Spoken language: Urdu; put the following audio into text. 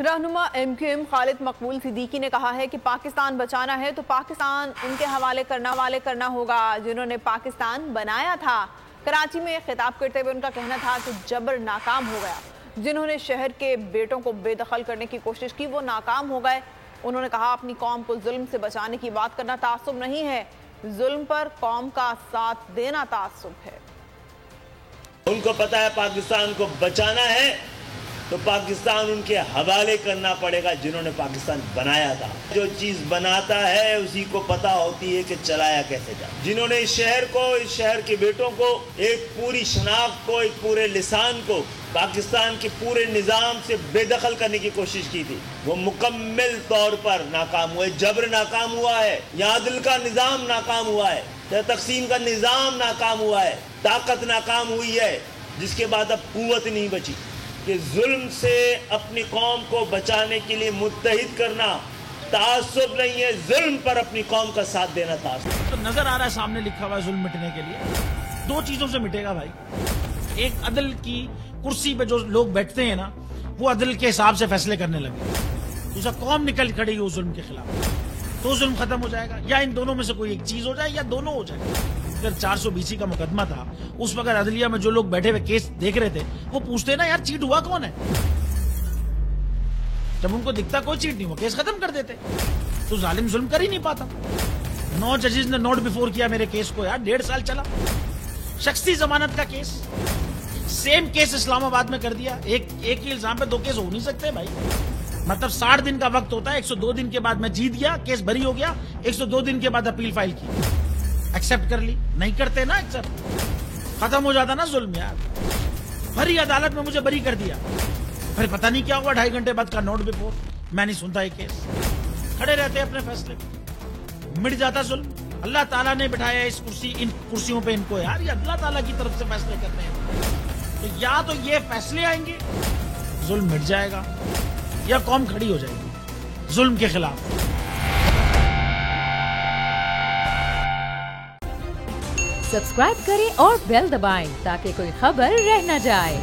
رہنما ایم کیو ایم خالد مقبول صدیقی نے کہا ہے کہ پاکستان بچانا ہے تو پاکستان ان کے حوالے کرنا ہوگا جنہوں نے پاکستان بنایا تھا۔ کراچی میں خطاب کرتے ہوئے ان کا کہنا تھا کہ جبر ناکام ہو گیا، جنہوں نے شہر کے بیٹوں کو بے دخل کرنے کی کوشش کی وہ ناکام ہو گئے۔ انہوں نے کہا اپنی قوم کو ظلم سے بچانے کی بات کرنا تعصب نہیں ہے، ظلم پر قوم کا ساتھ دینا تعصب ہے۔ ان کو پتہ ہے پاکستان کو بچانا ہے تو پاکستان ان کے حوالے کرنا پڑے گا جنہوں نے پاکستان بنایا تھا۔ جو چیز بناتا ہے اسی کو پتہ ہوتی ہے کہ چلایا کیسے جائے۔ جنہوں نے اس شہر کو، اس شہر کے بیٹوں کو، ایک پوری شناخت کو، ایک پورے لسان کو پاکستان کے پورے نظام سے بے دخل کرنے کی کوشش کی تھی، وہ مکمل طور پر ناکام ہوئے۔ جبر ناکام ہوا ہے، یا عدل کا نظام ناکام ہوا ہے، یا تقسیم کا نظام ناکام ہوا ہے، طاقت ناکام ہوئی ہے، جس کے بعد اب قوت نہیں بچی کہ ظلم سے اپنی قوم کو بچانے کے لیے متحد کرنا تعصب نہیں ہے، ظلم پر اپنی قوم کا ساتھ دینا تعصب۔ تو نظر آ رہا ہے سامنے لکھا ہوا ہے ظلم مٹنے کے لیے دو چیزوں سے مٹے گا بھائی۔ ایک عدل کی کرسی پہ جو لوگ بیٹھتے ہیں نا، وہ عدل کے حساب سے فیصلے کرنے لگے، دوسرا قوم نکل کھڑی ہے اس ظلم کے خلاف، تو ظلم ختم ہو جائے گا۔ یا ان دونوں میں سے کوئی ایک چیز ہو جائے یا دونوں ہو جائے۔ اگر 420 کا مقدمہ تھا، اس وقت عدلیہ میں جو لوگ بیٹھے ہوئے کیس دیکھ رہے تھے وہ پوچھتے نا یار چیٹ ہوا کون ہے؟ جب ان کو دکھتا کوئی چیٹ نہیں ہوا کیس ختم کر دیتے، تو ظالم ظلم کر ہی نہیں پاتا۔ 9 ججز نے نوٹ بیفور کیا میرے کیس کو، یار 1.5 سال چلا، شخصی ضمانت کا کیس، سیم کیس اسلام آباد میں کر دیا۔ ایک ہی الزام پہ 2 کیس ہو نہیں سکتے بھائی، مطلب 60 دن کا وقت ہوتا ہے، 102 دن کے بعد میں جیت گیا، کیس بری ہو گیا، 102 دن کے بعد اپیل فائل کی، ایکسپٹ کر لی، نہیں کرتے نا ایکسپٹ، ختم ہو جاتا نا ظلم یار۔ بھری عدالت میں مجھے بری کر دیا، پھر پتہ نہیں کیا ہوا 2.5 گھنٹے بعد کا نوٹ بیفور، میں نہیں سنتا یہ کیس، کھڑے رہتے اپنے فیصلے پہ، مٹ جاتا ظلم۔ اللہ تعالیٰ نے بٹھایا اس ان کرسیوں پہ ان کو یار، یہ اللہ تعالیٰ کی طرف سے فیصلے کرتے ہیں، تو یا تو یہ فیصلے آئیں گے ظلم مٹ جائے گا، یا قوم کھڑی ہو جائے گی ظلم کے خلاف۔ سبسکرائب کریں اور بیل دبائیں تاکہ کوئی خبر رہ نہ جائے۔